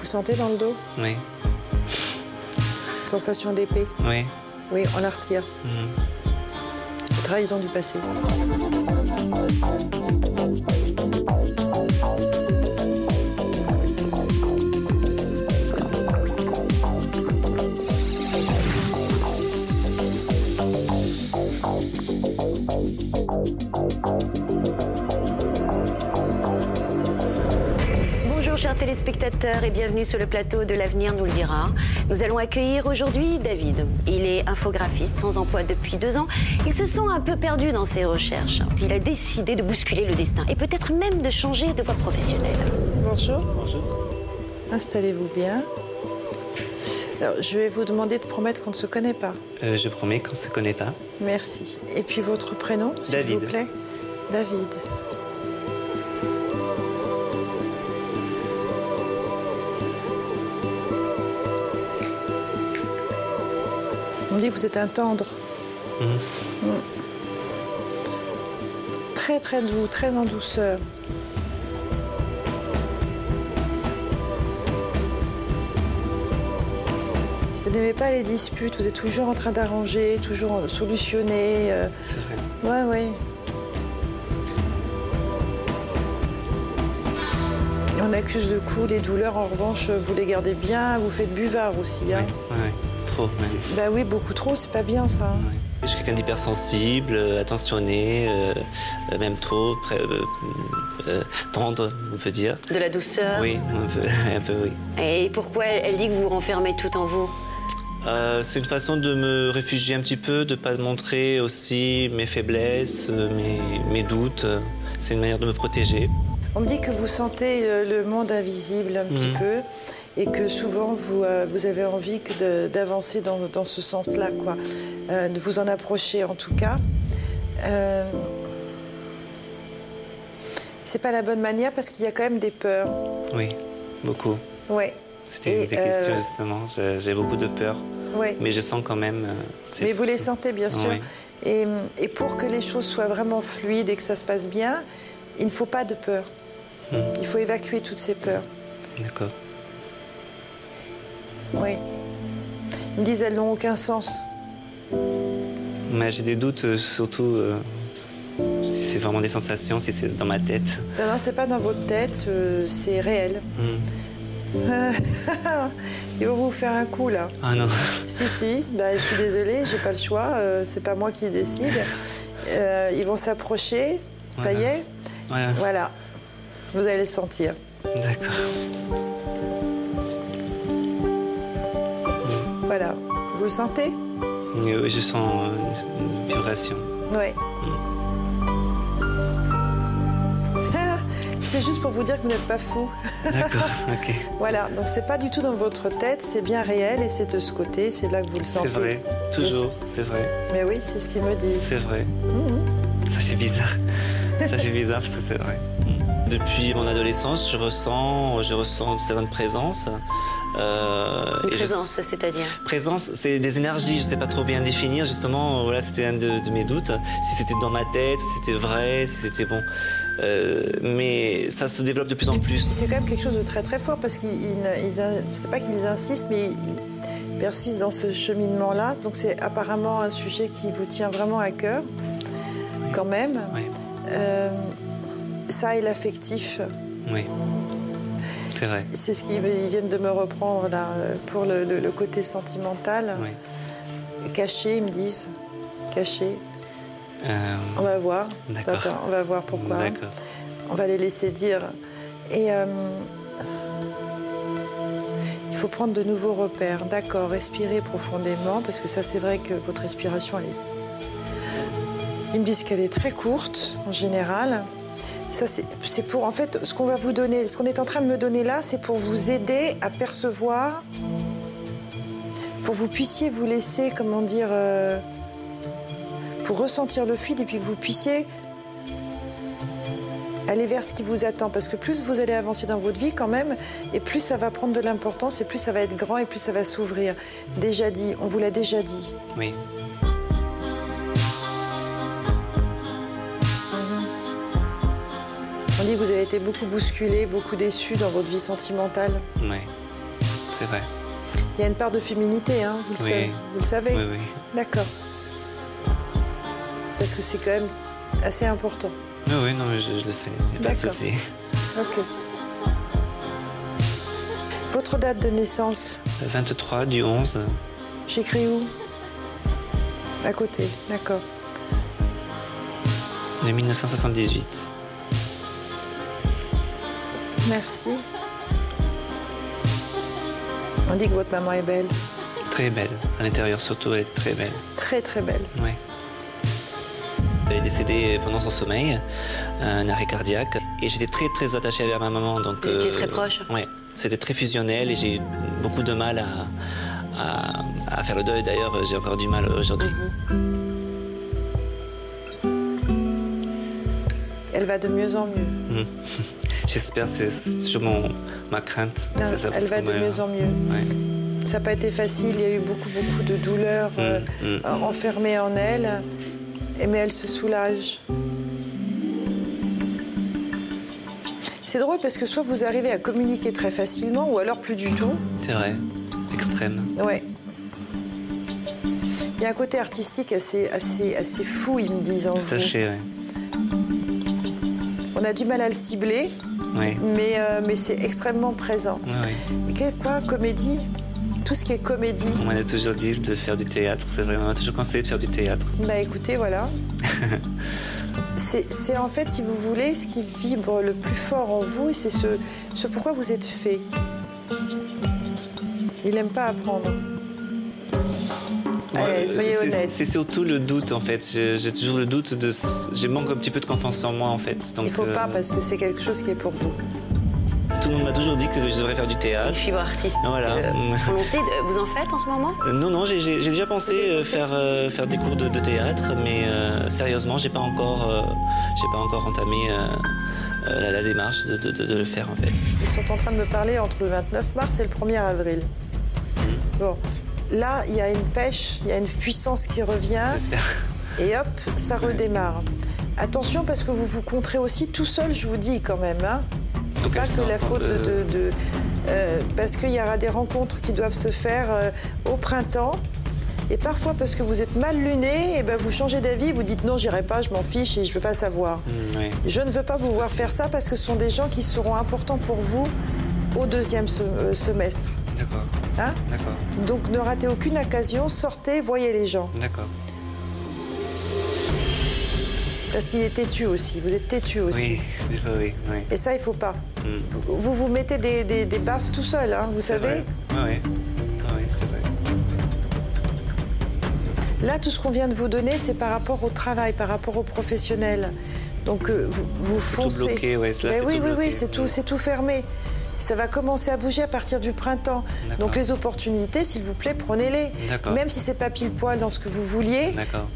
Vous sentez dans le dos? Oui. Sensation d'épée? Oui. Oui, on la retire. Trahison du passé. Bonjour chers téléspectateurs et bienvenue sur le plateau de l'Avenir nous le dira. Nous allons accueillir aujourd'hui David. Il est infographiste sans emploi depuis 2 ans. Il se sent un peu perdu dans ses recherches. Il a décidé de bousculer le destin et peut-être même de changer de voie professionnelle. Bonjour. Bonjour. Installez-vous bien. Alors, je vais vous demander de promettre qu'on ne se connaît pas. Je promets qu'on ne se connaît pas. Merci. Et puis votre prénom, s'il vous David. plaît? David. On dit que vous êtes un tendre. Très très doux, très en douceur. Vous n'aimez pas les disputes, vous êtes toujours en train d'arranger, toujours solutionner. C'est vrai. Ouais, ouais. On accuse le coup, les douleurs, en revanche, vous les gardez bien, vous faites buvard aussi. Hein. Oui, trop. Même. Bah oui, beaucoup trop, c'est pas bien ça. Hein. Ouais. Je suis quelqu'un d'hypersensible, attentionné, même trop, tendre, on peut dire. De la douceur. Oui, un peu, oui. Et pourquoi elle dit que vous vous renfermez tout en vous? C'est une façon de me réfugier un petit peu, de ne pas montrer aussi mes faiblesses, mes doutes. C'est une manière de me protéger. On me dit que vous sentez le monde invisible un petit peu et que souvent vous avez envie d'avancer dans ce sens-là, quoi. De vous en approcher en tout cas. C'est pas la bonne manière parce qu'il y a quand même des peurs. Oui, beaucoup. Ouais. C'était une des questions justement. J'ai beaucoup de peur. Ouais. Mais je sens quand même... Mais vous les sentez bien sûr. Oui. Et pour que les choses soient vraiment fluides et que ça se passe bien, il ne faut pas de peur. Il faut évacuer toutes ces peurs. D'accord. Oui. Ils me disent elles n'ont aucun sens. Mais j'ai des doutes, surtout si c'est vraiment des sensations, si c'est dans ma tête. Non, non, c'est pas dans votre tête, c'est réel. Ils vont vous faire un coup là. Ah non. Si, bah, je suis désolée, j'ai pas le choix, c'est pas moi qui décide. Ils vont s'approcher, ça y est. Voilà, vous allez le sentir. D'accord. Voilà, vous le sentez? Oui, je sens une vibration. Oui. C'est juste pour vous dire que vous n'êtes pas fou. D'accord, ok. Voilà, donc c'est pas du tout dans votre tête, c'est bien réel et c'est de ce côté, c'est là que vous le sentez. C'est vrai, toujours, c'est vrai. Mais oui, c'est ce qu'ils me disent. C'est vrai. Ça fait bizarre. Ça fait bizarre parce que c'est vrai. Depuis mon adolescence, je ressens une certaine présence. Une présence, c'est-à-dire? Présence, c'est des énergies, je ne sais pas trop bien définir. Justement, voilà, c'était un de mes doutes. Si c'était dans ma tête, si c'était vrai, si c'était bon. Mais ça se développe de plus en plus. C'est quand même quelque chose de très très fort parce c'est pas qu'ils insistent, mais ils persistent dans ce cheminement-là. Donc c'est apparemment un sujet qui vous tient vraiment à cœur, quand même. Oui. Ça et l'affectif. Oui. C'est vrai. C'est ce qu'ils viennent de me reprendre là, pour le côté sentimental. Oui. Caché, ils me disent. Caché. On va voir. D'accord. On va voir pourquoi. D'accord. On va les laisser dire. Et il faut prendre de nouveaux repères. D'accord, respirez profondément, parce que ça, c'est vrai que votre respiration, elle est... Ils me disent qu'elle est très courte, en général. Ça, c'est pour, en fait, ce qu'on va vous donner, ce qu'on est en train de me donner là, c'est pour vous aider à percevoir, pour que vous puissiez vous laisser, comment dire, pour ressentir le fluide et puis que vous puissiez aller vers ce qui vous attend. Parce que plus vous allez avancer dans votre vie quand même, et plus ça va prendre de l'importance, et plus ça va être grand, et plus ça va s'ouvrir. Déjà dit, on vous l'a déjà dit. Oui. On dit que vous avez été beaucoup bousculé, beaucoup déçu dans votre vie sentimentale. Oui. c'est vrai. Il y a une part de féminité, hein, vous le savez. Oui, oui. D'accord. Parce que c'est quand même assez important. Oui, oui, non, mais je le sais. Il n'y a pas de souci. Ok. Votre date de naissance? 23 du 11. J'écris où? À côté, d'accord. De 1978. Merci. On dit que votre maman est belle. Très belle. À l'intérieur surtout, elle est très belle. Très, très belle. Oui. Elle est décédée pendant son sommeil, un arrêt cardiaque. Et j'étais très, très attachée à ma maman. Donc, vous étiez très proche? Oui. C'était très fusionnel et j'ai eu beaucoup de mal à faire le deuil. D'ailleurs, j'ai encore du mal aujourd'hui. Elle va de mieux en mieux. J'espère, c'est toujours ma crainte. Non, elle va de mieux en mieux. Ouais. Ça n'a pas été facile, il y a eu beaucoup de douleurs enfermées en elle, mais elle se soulage. C'est drôle parce que soit vous arrivez à communiquer très facilement, ou alors plus du tout. C'est vrai, extrême. Ouais. Il y a un côté artistique assez fou, ils me disent en vous. Tout à fait, oui. On a du mal à le cibler, Oui. mais c'est extrêmement présent. Oui. Quoi, comédie? Tout ce qui est comédie. On m'a toujours dit de faire du théâtre, c'est vrai. On m'a toujours conseillé de faire du théâtre. Bah écoutez, voilà. C'est en fait, si vous voulez, ce qui vibre le plus fort en vous, et c'est ce pourquoi vous êtes fait. Il n'aime pas apprendre. Allez, soyez honnête. C'est surtout le doute, en fait. J'ai toujours le doute de... Je manque un petit peu de confiance en moi, en fait. Donc, il ne faut pas, parce que c'est quelque chose qui est pour vous. Tout le monde m'a toujours dit que je devrais faire du théâtre. Une fibre artistique. Voilà. Prononcée, vous en faites en ce moment? Non, j'ai déjà pensé faire des cours de théâtre, mais sérieusement, j'ai pas encore entamé la démarche de le faire, en fait. Ils sont en train de me parler entre le 29 mars et le 1er avril. Bon, là, il y a une pêche, il y a une puissance qui revient. J'espère. Et hop, ça redémarre. Attention, parce que vous vous contrez aussi tout seul, je vous dis quand même, hein. C'est pas que la faute parce qu'il y aura des rencontres qui doivent se faire au printemps. Et parfois, parce que vous êtes mal luné, et ben vous changez d'avis, vous dites non, j'irai pas, je m'en fiche et je veux pas savoir. Oui. Je ne veux pas vous voir faire ça parce que ce sont des gens qui seront importants pour vous au deuxième semestre. D'accord. Hein? D'accord. Donc ne ratez aucune occasion, sortez, voyez les gens. D'accord. Parce qu'il est têtu aussi, vous êtes têtu aussi. Oui, des fois, oui. Et ça, il faut pas. Vous vous mettez des baffes tout seul, hein, vous savez. Oui, c'est vrai. Là, tout ce qu'on vient de vous donner, c'est par rapport au travail, par rapport aux professionnels. Donc, vous foncez. Tout bloqué, oui. Oui, c'est tout fermé. Ça va commencer à bouger à partir du printemps. Donc, les opportunités, s'il vous plaît, prenez-les. Même si c'est pas pile poil dans ce que vous vouliez. D'accord.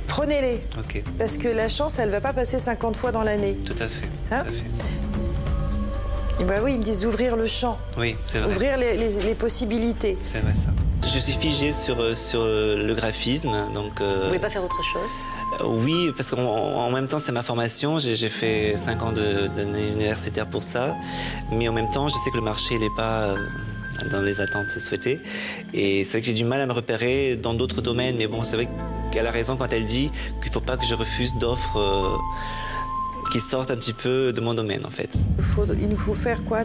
Prenez-les. Ok. Parce que la chance, elle ne va pas passer 50 fois dans l'année. Tout à fait. Hein? Tout à fait. Et ben oui, ils me disent d'ouvrir le champ. Oui, c'est vrai. Ouvrir les possibilités. C'est vrai, ça. Je suis figé sur le graphisme, donc... Vous voulez pas faire autre chose? Oui, parce qu'en même temps, c'est ma formation. J'ai fait 5 ans d'année universitaire pour ça. Mais en même temps, je sais que le marché n'est pas dans les attentes souhaitées. Et c'est vrai que j'ai du mal à me repérer dans d'autres domaines. Mais bon, c'est vrai qu'elle a raison quand elle dit qu'il ne faut pas que je refuse d'offres qui sortent un petit peu de mon domaine, en fait. Il nous faut faire quoi?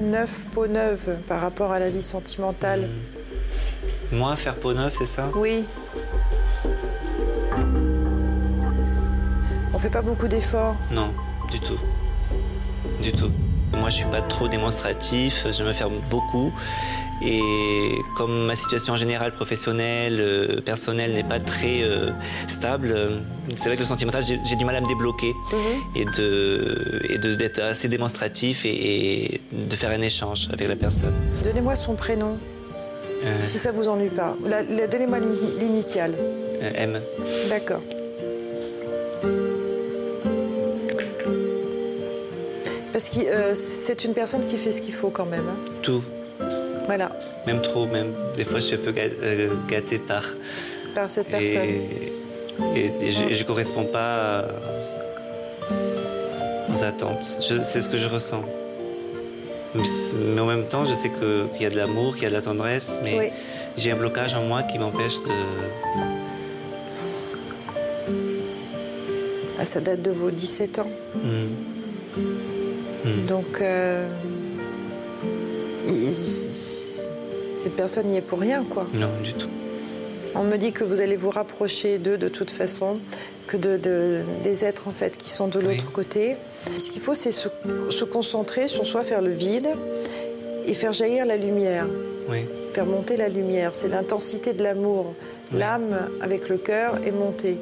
Peau neuve par rapport à la vie sentimentale. Moi, faire peau neuve, c'est ça? Oui. On fait pas beaucoup d'efforts. Non, du tout. Du tout. Moi, je suis pas trop démonstratif, je me ferme beaucoup. Et comme ma situation générale, professionnelle, personnelle n'est pas très stable, c'est vrai que le sentimental, j'ai du mal à me débloquer et d'être assez démonstratif et de faire un échange avec la personne. Donnez-moi son prénom, si ça vous ennuie pas. Donnez-moi l'initiale. M. D'accord. Parce que c'est une personne qui fait ce qu'il faut quand même. Hein. Tout. Voilà. Même trop, même. Des fois, je suis un peu gâtée par cette personne. Et je ne corresponds pas aux attentes. C'est ce que je ressens. Mais en même temps, je sais qu'il y a de l'amour, qu'il y a de la tendresse, mais Oui. j'ai un blocage en moi qui m'empêche de... Ah, ça date de vos 17 ans. Donc, cette personne n'y est pour rien, quoi. Non, du tout. On me dit que vous allez vous rapprocher d'eux de toute façon, que des êtres, en fait, qui sont de l'autre côté. Ce qu'il faut, c'est se concentrer sur soi, faire le vide et faire jaillir la lumière. Oui. Faire monter la lumière. C'est l'intensité de l'amour. L'âme avec le cœur est montée.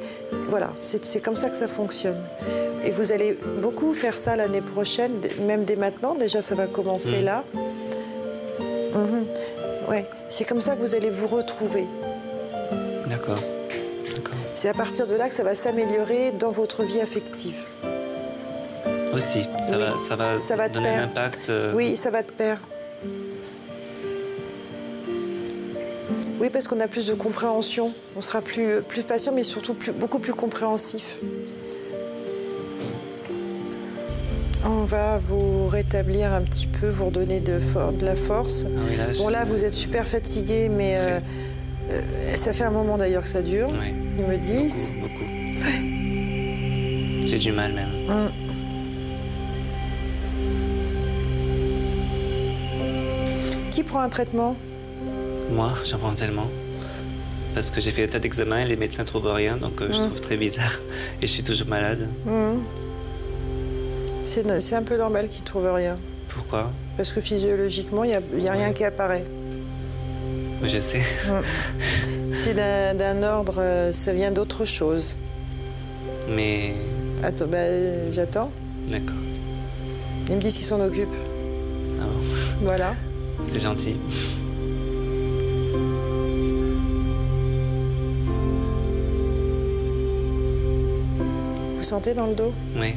Voilà, c'est comme ça que ça fonctionne. Et vous allez beaucoup faire ça l'année prochaine, même dès maintenant. Déjà, ça va commencer là. Ouais, c'est comme ça que vous allez vous retrouver. D'accord. C'est à partir de là que ça va s'améliorer dans votre vie affective. Aussi, ça va donner un impact. Oui, ça va de pair. Oui, parce qu'on a plus de compréhension. On sera plus patient, mais surtout beaucoup plus compréhensif. On va vous rétablir un petit peu, vous redonner de la force. Ah oui, là, bon, là, vous êtes super fatigué, mais ça fait un moment d'ailleurs que ça dure. Ouais. Ils me disent. Beaucoup. J'ai du mal même. Qui prend un traitement? Moi, j'en prends tellement. Parce que j'ai fait un tas d'examens et les médecins ne trouvent rien, donc je trouve très bizarre. Et je suis toujours malade. C'est un peu normal qu'ils ne trouvent rien. Pourquoi? Parce que physiologiquement, il n'y a rien qui apparaît. Je sais. C'est d'un ordre, ça vient d'autre chose. Mais... Attends, j'attends. D'accord. Ils me disent qu'ils s'en occupent. Ah bon. Voilà. C'est gentil. Vous sentez dans le dos? Oui.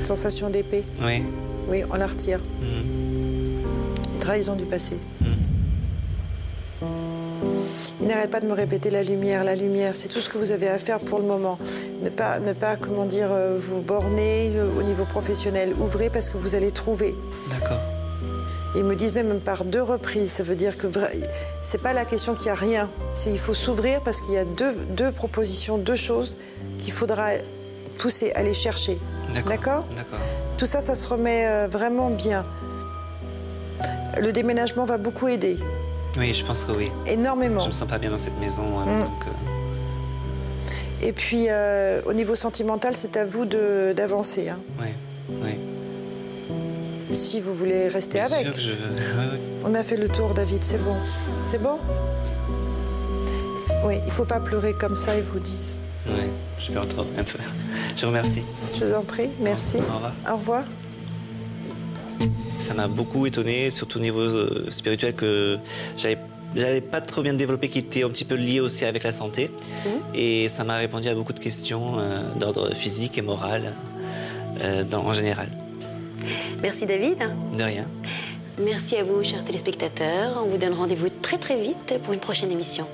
Sensation d'épée? Oui. Oui, on la retire. Trahison du passé. Il n'arrête pas de me répéter la lumière, c'est tout ce que vous avez à faire pour le moment. Ne pas comment dire, vous borner au niveau professionnel. Ouvrez parce que vous allez trouver. D'accord. Ils me disent même par 2 reprises. Ça veut dire que c'est pas la question qu'il n'y a rien. Il faut s'ouvrir parce qu'il y a deux propositions, 2 choses qu'il faudra pousser, aller chercher. D'accord? D'accord. Tout ça, ça se remet vraiment bien. Le déménagement va beaucoup aider. Oui, je pense que oui. Énormément. Je me sens pas bien dans cette maison. Donc, Et puis, au niveau sentimental, c'est à vous d'avancer. Hein. Oui. Si vous voulez rester Bien avec. sûr que je veux. On a fait le tour, David, c'est bon. C'est bon? Oui, il ne faut pas pleurer comme ça, ils vous disent. Oui, je pleure trop, un peu. Je vous remercie. Je vous en prie, merci. Au revoir. Au revoir. Ça m'a beaucoup étonné, surtout au niveau spirituel, que j'avais pas trop bien développé, qui était un petit peu lié aussi avec la santé. Et ça m'a répondu à beaucoup de questions d'ordre physique et moral, en général. Merci David. De rien. Merci à vous, chers téléspectateurs. On vous donne rendez-vous très très vite pour une prochaine émission.